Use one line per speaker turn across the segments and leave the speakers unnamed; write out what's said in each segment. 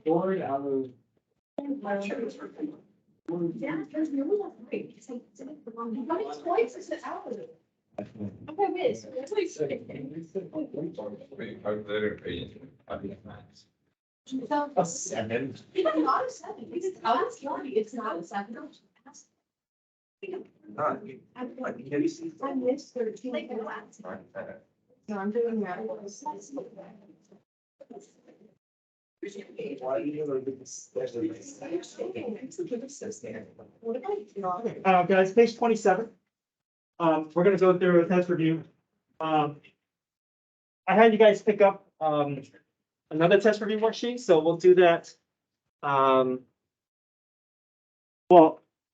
Board out of.
Yeah, because you're not right. It's like, how many points is it out of it? Okay, wait, so that's like.
A seven.
Even not a seven, because it's out of 40, it's not a seven. I missed 13. No, I'm doing that.
Guys, page 27. We're gonna go through a test review. I had you guys pick up, another test review worksheet, so we'll do that. Well,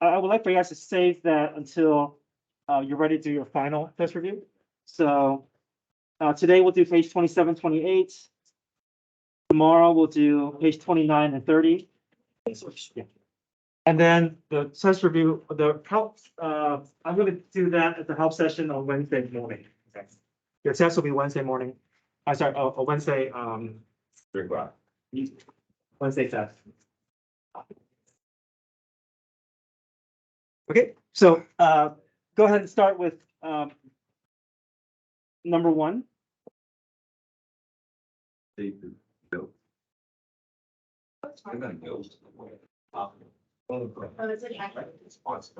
I would like for you guys to save that until, you're ready to do your final test review. So, today we'll do page 27, 28. Tomorrow we'll do page 29 and 30. And then the test review, the help, I'm gonna do that at the help session on Wednesday morning. Okay. Your test will be Wednesday morning. I'm sorry, Wednesday,
3 o'clock.
Wednesday test. Okay, so, go ahead and start with, number 1.
Oh, it's an accurate response.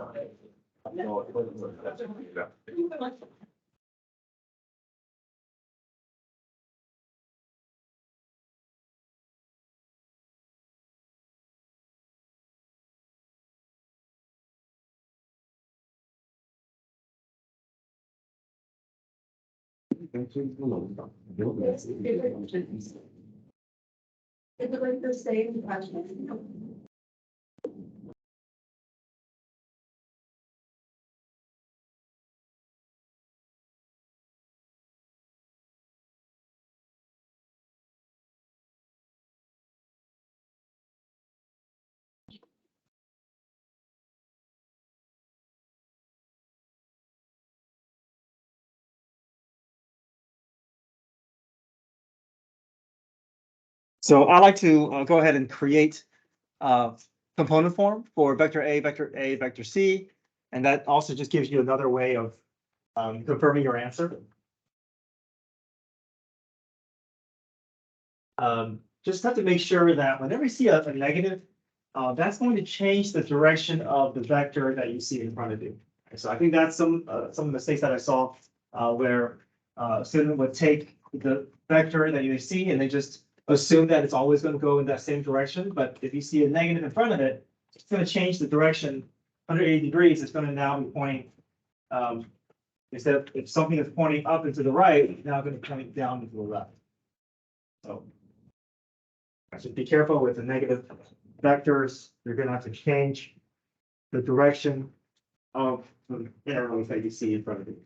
Is it like the same question?
So I like to go ahead and create a component form for vector A, vector C. And that also just gives you another way of confirming your answer. Just have to make sure that whenever you see a negative, that's going to change the direction of the vector that you see in front of you. So I think that's some mistakes that I saw where a student would take the vector that you see and they just assume that it's always going to go in that same direction. But if you see a negative in front of it, it's going to change the direction 180 degrees. It's going to now be pointing, instead of if something is pointing up and to the right, it's now going to point down and to the left. So I should be careful with the negative vectors. You're going to have to change the direction of the arrows that you see in front of you.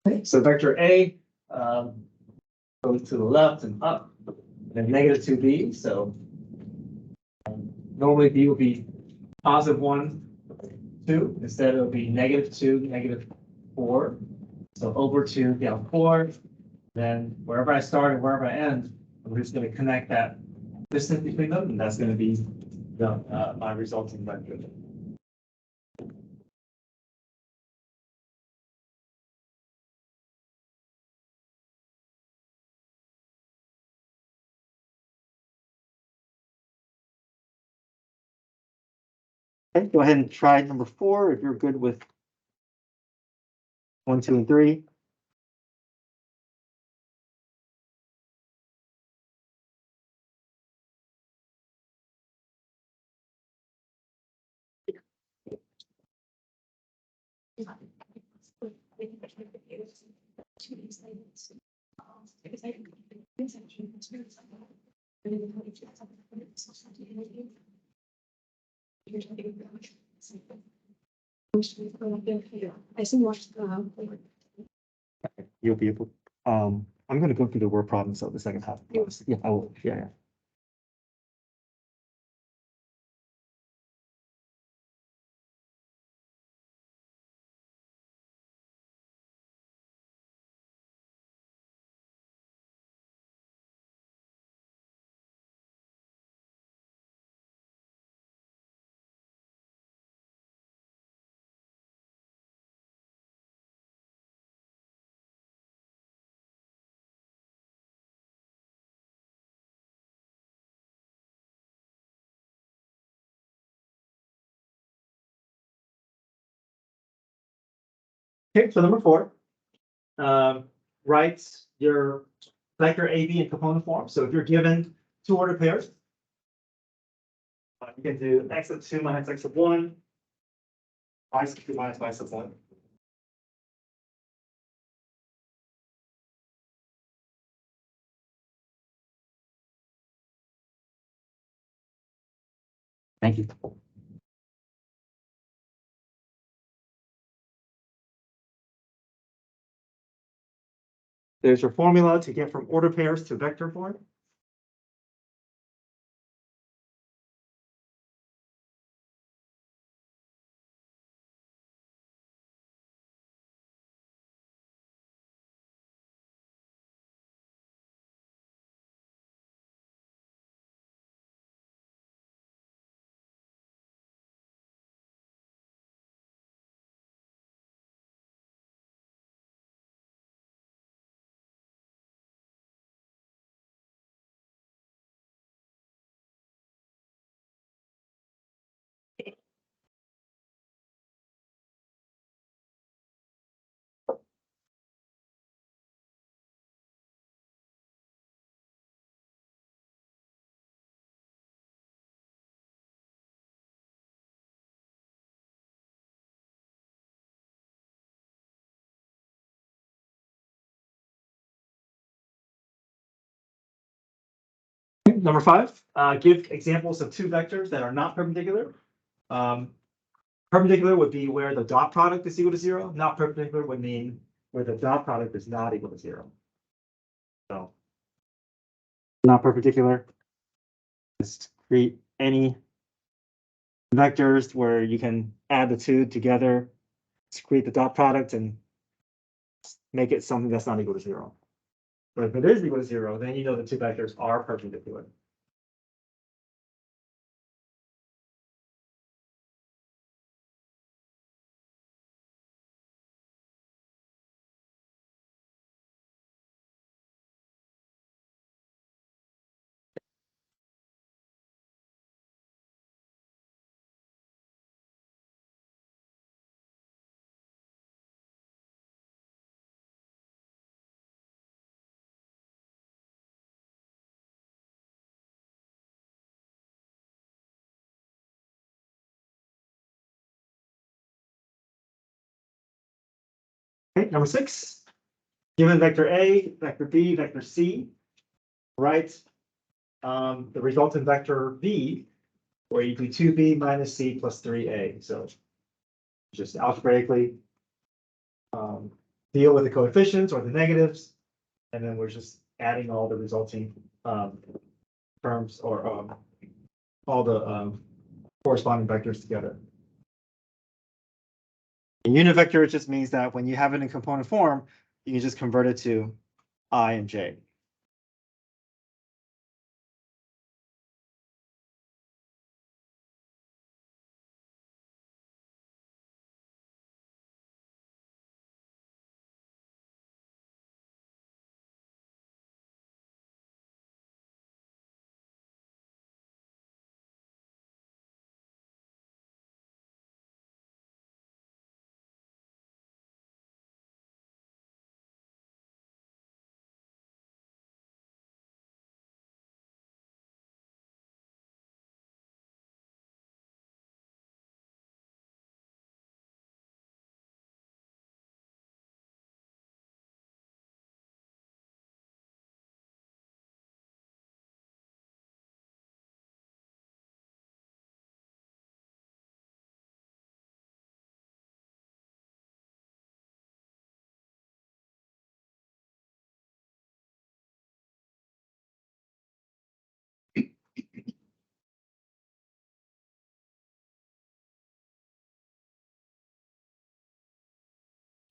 Okay, so vector A, goes to the left and up, and negative 2b. So normally b will be positive 1, 2. Instead, it'll be negative 2, negative 4. So over 2, down 4. Then wherever I start and wherever I end, I'm just going to connect that distance between them, and that's going to be the my resulting vector. Okay, go ahead and try number 4 if you're good with 1, 2, and 3.
I see what,
You'll be able. I'm going to go through the word problem, so the second half. Yeah, I will. Yeah. Okay, so number 4, write your vector AB in component form. So if you're given 2 ordered pairs, you can do x sub 2 minus x sub 1, y sub 2 minus y sub 1. Thank you. There's your formula to get from order pairs to vector form. Number 5, give examples of 2 vectors that are not perpendicular. Perpendicular would be where the dot product is equal to 0. Not perpendicular would mean where the dot product is not equal to 0. So, not perpendicular. Just create any vectors where you can add the 2 together to create the dot product and make it something that's not equal to 0. But if it is equal to 0, then you know the 2 vectors are perpendicular. Okay, number 6, given vector A, vector B, vector C, write the resultant vector V, where you do 2B minus C plus 3A. So just algebraically deal with the coefficients or the negatives, and then we're just adding all the resulting terms or all the corresponding vectors together. A unit vector just means that when you have it in component form, you can just convert it to I and j.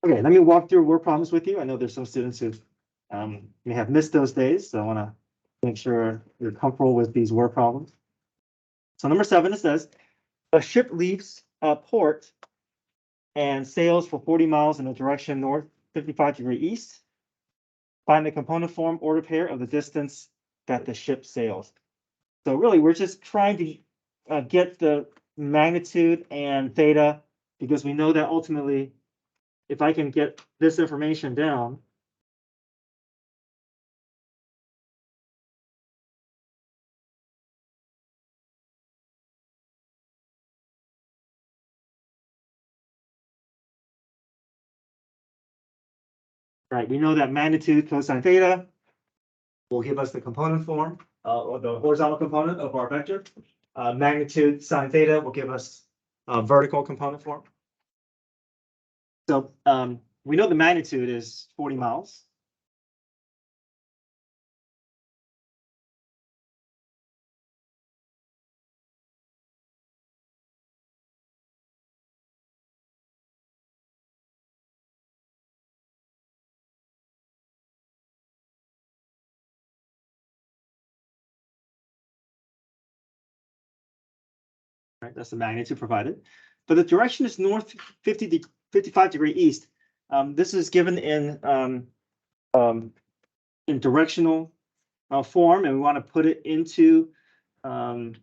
Okay, let me walk through word problems with you. I know there's some students who may have missed those days, so I want to make sure you're comfortable with these word problems. So number 7, it says, a ship leaves a port and sails for 40 miles in the direction north 55° east. Find the component form order pair of the distance that the ship sails. So really, we're just trying to get the magnitude and theta, because we know that ultimately, if I can get this information down, right, we know that magnitude cosine theta will give us the component form, or the horizontal component of our vector. Magnitude sine theta will give us a vertical component form. So we know the magnitude is 40 miles. Right, that's the magnitude provided. But the direction is north 55° east. This is given in directional form, and we want to put it into the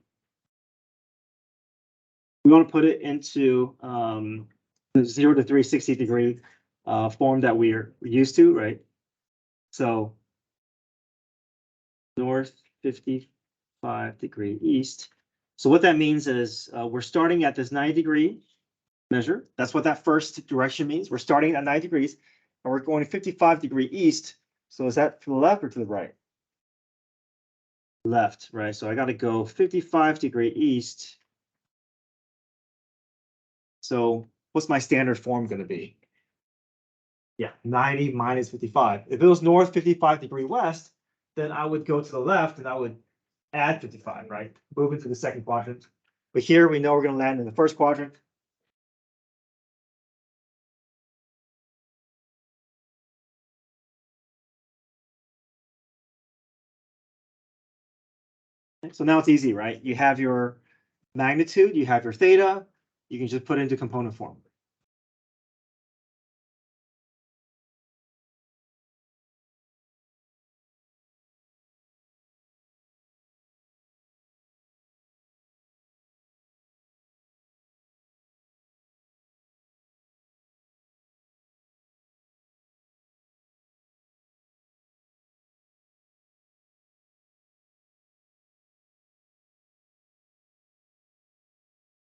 0 to 360° form that we're used to, right? So north 55° east. So what that means is we're starting at this 90° measure. That's what that first direction means. We're starting at 90 degrees and we're going 55° east. So is that to the left or to the right? Left, right? So I got to go 55° east. So what's my standard form going to be? Yeah, 90 minus 55. If it was north 55° west, then I would go to the left and I would add 55, right? Move into the second quadrant. But here we know we're going to land in the first quadrant. So now it's easy, right? You have your magnitude, you have your theta, you can just put it into component form.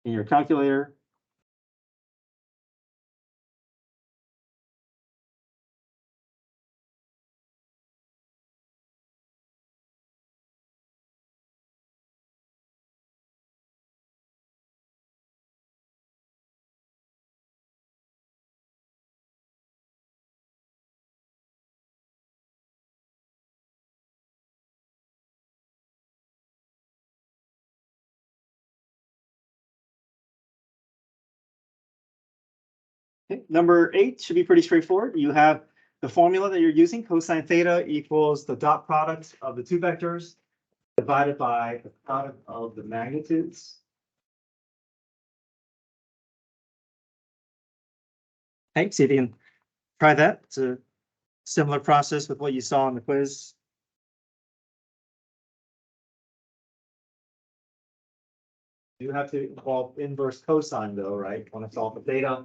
In your calculator, Okay, number 8 should be pretty straightforward. You have the formula that you're using, cosine theta equals the dot product of the two vectors divided by the product of the magnitudes. Okay, see if you can try that. It's a similar process with what you saw in the quiz. You have to involve inverse cosine though, right? Want to solve for theta.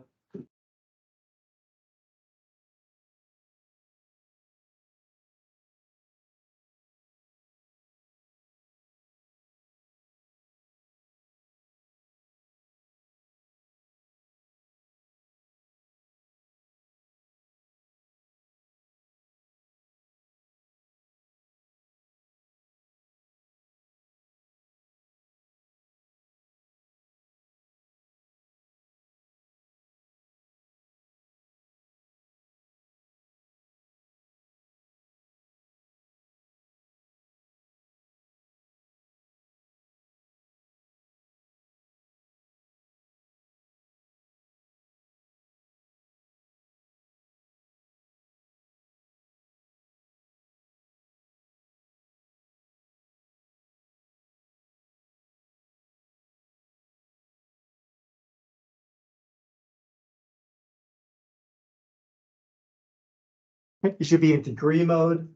You should be in degree mode.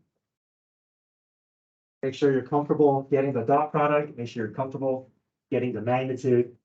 Make sure you're comfortable getting the dot product. Make sure you're comfortable getting the magnitude.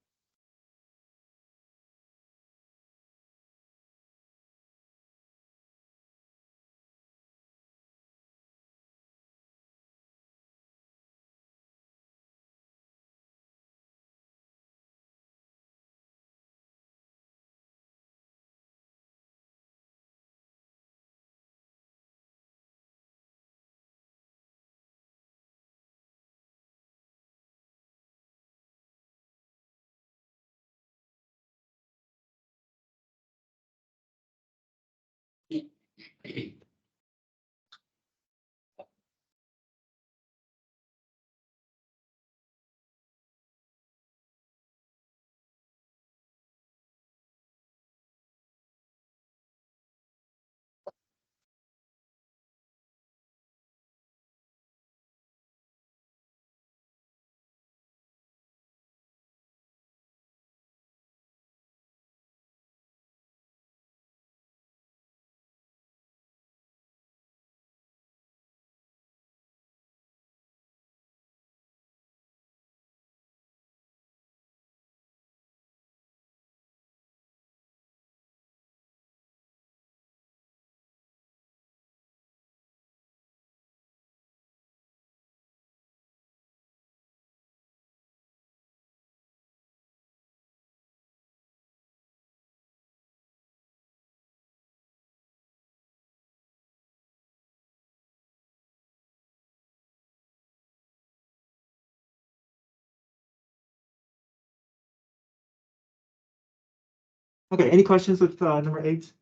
Okay, any questions with number 8?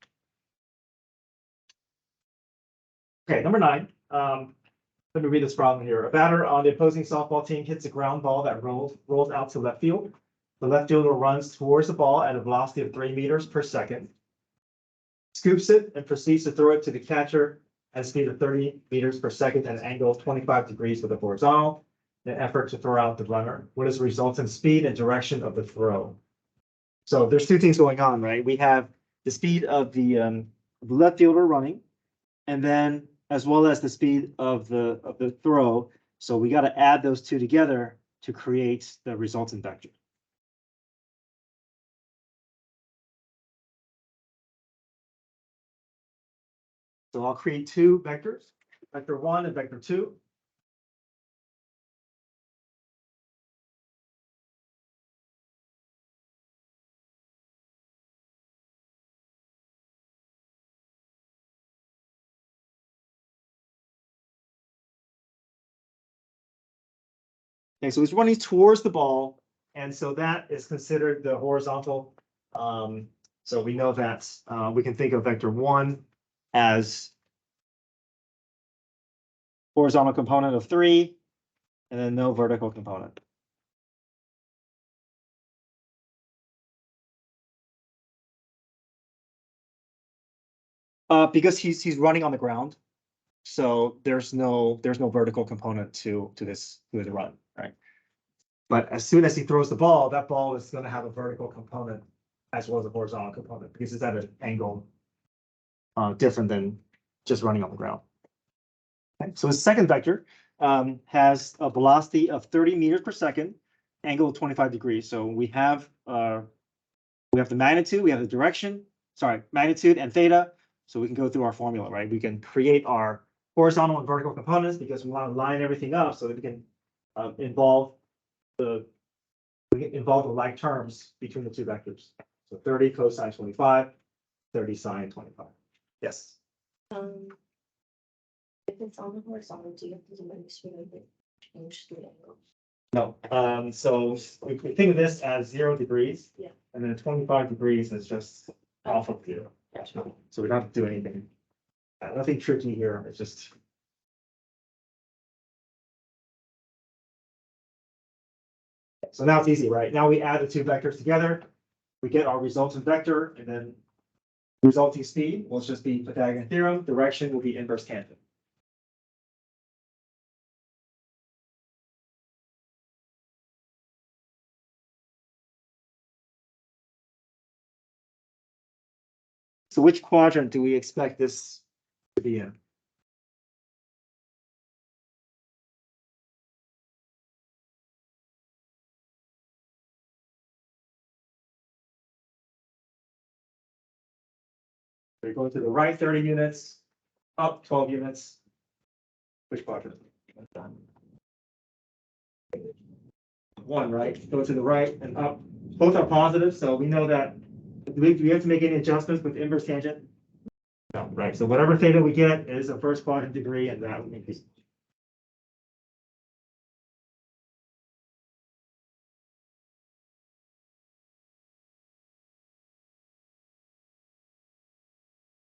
Okay, number 9. Let me read this problem here. A batter on the opposing softball team hits a ground ball that rolls out to left field. The left fielder runs towards the ball at a velocity of 3 meters per second, scoops it, and proceeds to throw it to the catcher at a speed of 30 meters per second at an angle of 25 degrees with a horizontal in an effort to throw out the runner. What is the resultant speed and direction of the throw? So there's two things going on, right? We have the speed of the left fielder running, and then as well as the speed of the throw. So we got to add those two together to create the resultant vector. So I'll create two vectors, vector 1 and vector 2. Okay, so it's running towards the ball, and so that is considered the horizontal. So we know that we can think of vector 1 as horizontal component of 3, and then no vertical component. Because he's running on the ground. So there's no vertical component to the run, right? But as soon as he throws the ball, that ball is gonna have a vertical component as well as a horizontal component because it's at an angle different than just running on the ground. Okay, so his second vector has a velocity of 30 meters per second, angle of 25 degrees. So we have the magnitude, we have the direction, magnitude and theta. So we can go through our formula, right? We can create our horizontal and vertical components because we want to line everything up so that we can involve the like terms between the two vectors. So 30 cosine 25, 30 sine 25. Yes.
If it's on the horizontal, do you have to make sure that it change the angle?
No. So we think of this as 0 degrees.
Yeah.
And then 25 degrees is just alpha of 0. So we don't have to do anything. Nothing tricky here. It's just. So now it's easy, right? Now we add the two vectors together. We get our resultant vector, and then resulting speed will just be Pythagorean theorem. Direction will be inverse tangent. So which quadrant do we expect this to be in? We're going to the right 30 units, up 12 units. Which quadrant? One, right? Go to the right and up. Both are positive, so we know that. Do we have to make any adjustments with inverse tangent? No, right. So whatever theta we get is a first quadrant degree, and that would make this.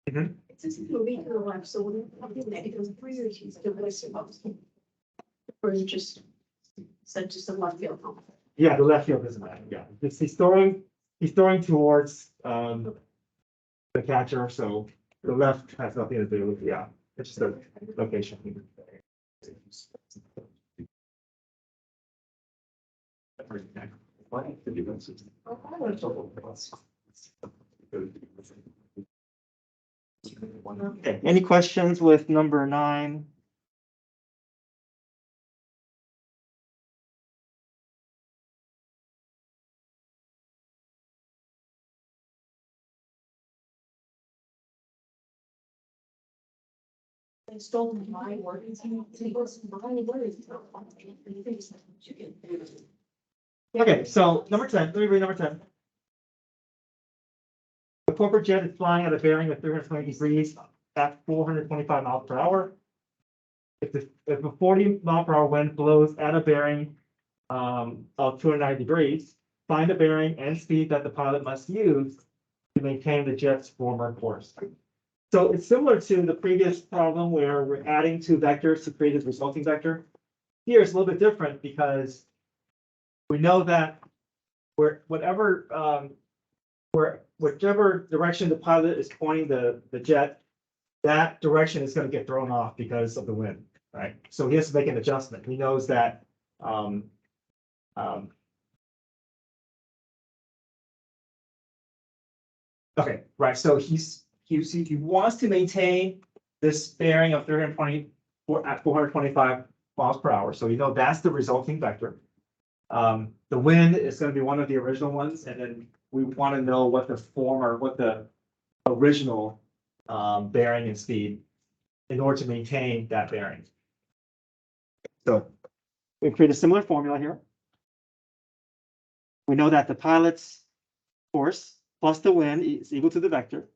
It says if you read to the left, so when you have negative 3 or she's still wasting up. Or is it just a left field?
Yeah, the left field doesn't matter. Yeah, he's throwing towards the catcher, so the left has nothing to do with, yeah, it's just the location. Okay, any questions with number 9?
They stole my words. It was my words.
Okay, so number 10, let me read number 10. The corporate jet is flying at a bearing of 320 degrees at 425 miles per hour. If a 40 mile per hour wind blows at a bearing of 290 degrees, find the bearing and speed that the pilot must use to maintain the jet's former course. So it's similar to the previous problem where we're adding two vectors to create a resulting vector. Here it's a little bit different because we know that whichever direction the pilot is pointing the jet, that direction is going to get thrown off because of the wind, right? So he has to make an adjustment. He knows that okay, right. So he wants to maintain this bearing of 320 at 425 miles per hour. So you know that's the resulting vector. The wind is going to be one of the original ones, and then we want to know what the original bearing and speed in order to maintain that bearing. So we create a similar formula here. We know that the pilot's force plus the wind is equal to the vector.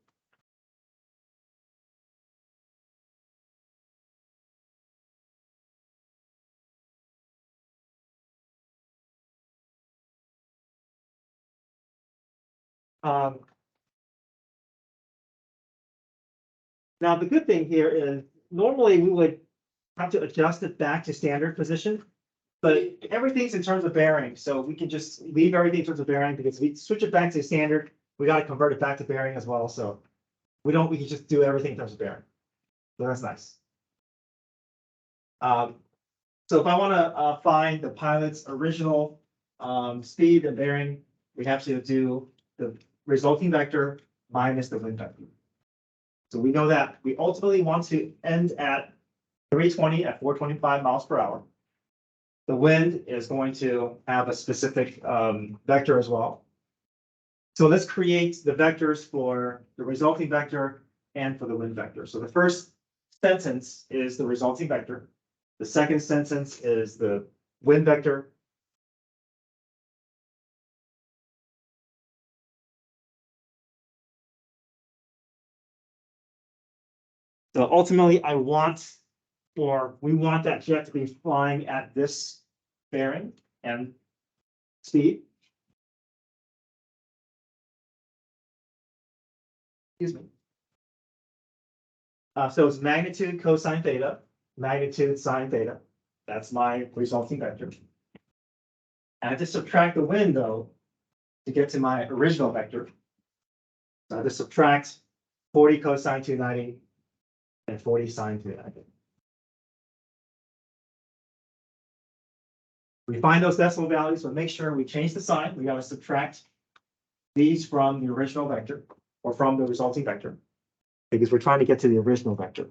Now, the good thing here is normally we would have to adjust it back to standard position, but everything's in terms of bearing. So we can just leave everything in terms of bearing because if we switch it back to standard, we got to convert it back to bearing as well. So we can just do everything in terms of bearing. So that's nice. So if I want to find the pilot's original speed and bearing, we have to do the resulting vector minus the wind vector. So we know that we ultimately want to end at 320 at 425 miles per hour. The wind is going to have a specific vector as well. So let's create the vectors for the resulting vector and for the wind vector. So the first sentence is the resulting vector. The second sentence is the wind vector. So ultimately, we want that jet to be flying at this bearing and speed. Excuse me. So it's magnitude cosine theta, magnitude sine theta. That's my resulting vector. And I have to subtract the wind though to get to my original vector. So I have to subtract 40 cosine 290 and 40 sine 290. We find those decimal values, but make sure we change the sign. We got to subtract these from the original vector or from the resulting vector because we're trying to get to the original vector.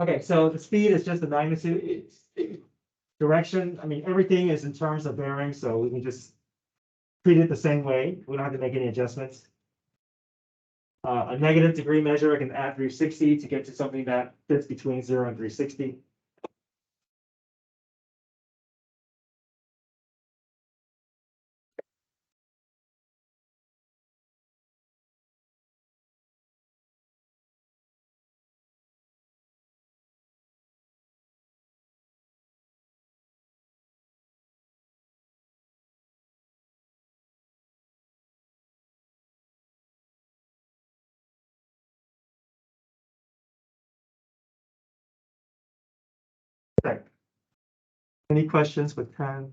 Okay, so the speed is just the magnitude. It's direction. I mean, everything is in terms of bearing, so we can just treat it the same way. We don't have to make any adjustments. A negative degree measure, I can add 360 to get to something that fits between 0 and 360. Okay. Any questions with 10?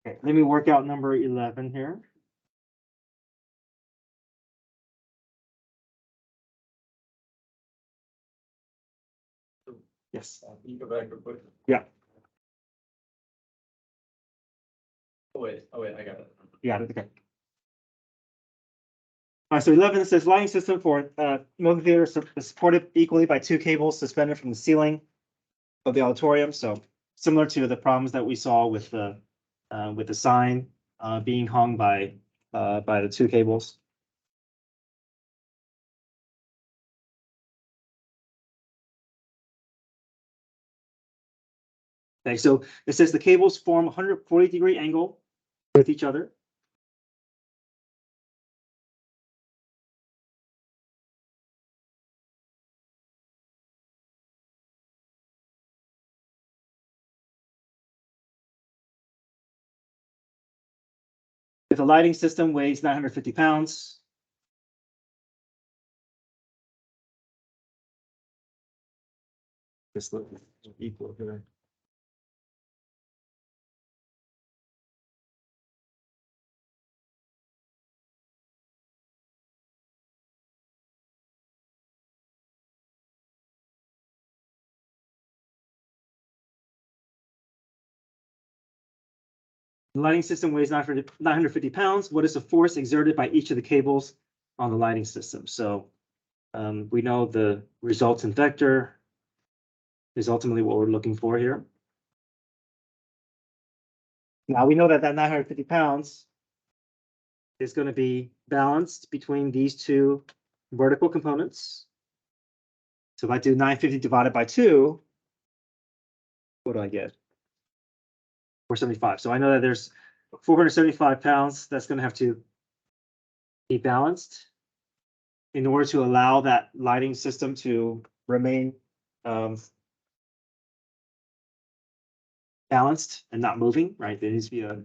Okay, let me work out number 11 here. Yes.
Can you go back real quick?
Yeah.
Oh, wait, I got it.
Yeah, okay. All right, so 11 says lighting system for movie theater is supported equally by 2 cables suspended from the ceiling of the auditorium. So similar to the problems that we saw with the sign being hung by the 2 cables. Okay, so it says the cables form 140-degree angle with each other. If a lighting system weighs 950 pounds, this looks equal here. The lighting system weighs 950 pounds. What is the force exerted by each of the cables on the lighting system? So we know the resultant vector is ultimately what we're looking for here. Now we know that 950 pounds is going to be balanced between these two vertical components. So if I do 950 divided by 2, what do I get? 475. So I know that there's 475 pounds that's going to have to be balanced in order to allow that lighting system to remain balanced and not moving, right? There needs to be a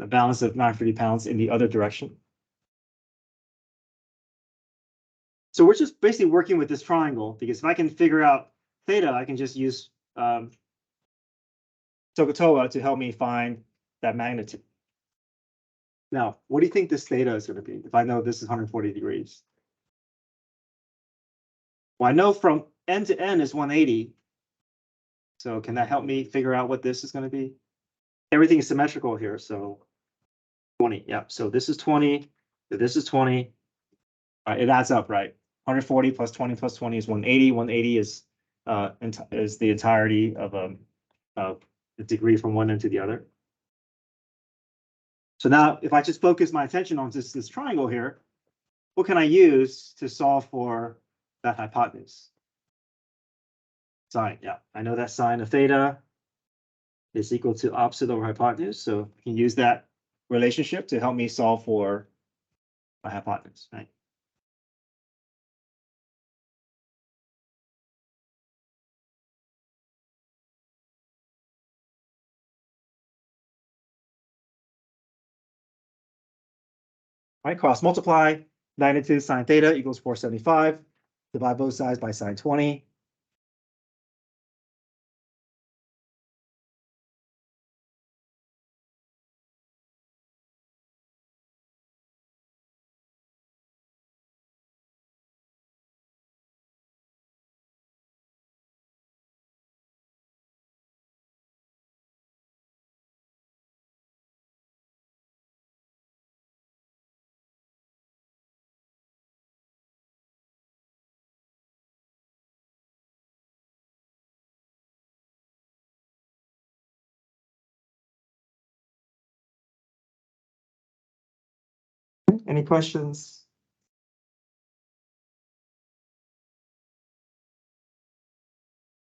balance of 950 pounds in the other direction. So we're just basically working with this triangle, because if I can figure out theta, I can just use SOHCAHTOA to help me find that magnitude. Now, what do you think this theta is going to be if I know this is 140 degrees? Well, I know from end to end is 180. So can that help me figure out what this is going to be? Everything is symmetrical here, so 20. Yeah, so this is 20, this is 20. It adds up, right? 140 plus 20 plus 20 is 180. 180 is the entirety of a degree from one end to the other. So now, if I just focus my attention on this triangle here, what can I use to solve for that hypotenuse? Sine, yeah, I know that sine of theta is equal to opposite over hypotenuse, so I can use that relationship to help me solve for my hypotenuse, right? All right, cross multiply, magnitude sine theta equals 475. Divide both sides by sine 20. Any questions?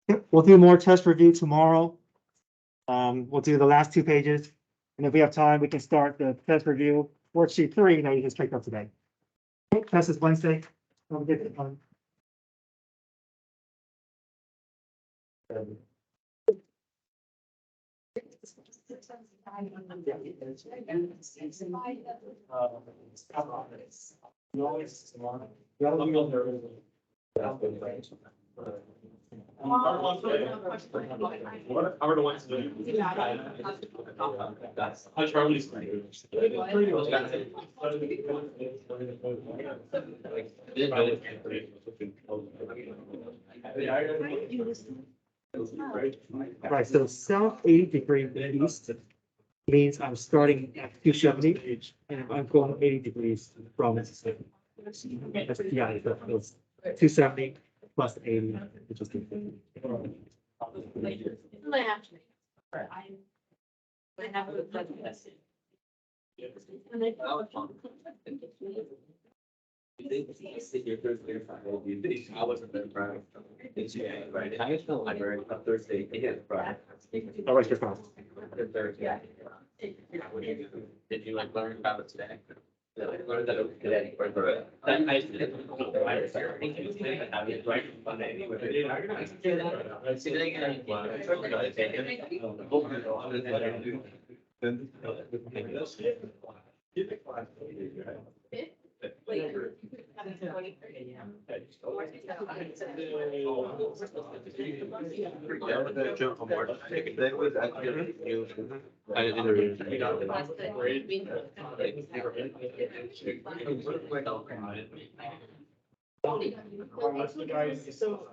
Yep, we'll do more test review tomorrow. We'll do the last 2 pages, and if we have time, we can start the test review worksheet 3 that you just picked up today. Okay, test is Wednesday. Don't forget to come.
What are the ones doing? How Charlie's.
Right, so south 80-degree east means I'm starting at 270 and I'm going 80 degrees from Mississippi. That's, yeah, that's 270 plus 80, which is 250.
I wasn't there Friday. Right, I was in the library on Thursday, Friday.
All right, your phone.
Did you like learn about it today? I learned that it was today. I did.
Later.
Yeah, the jump on board. That was actually new. I didn't interview.
Guys, so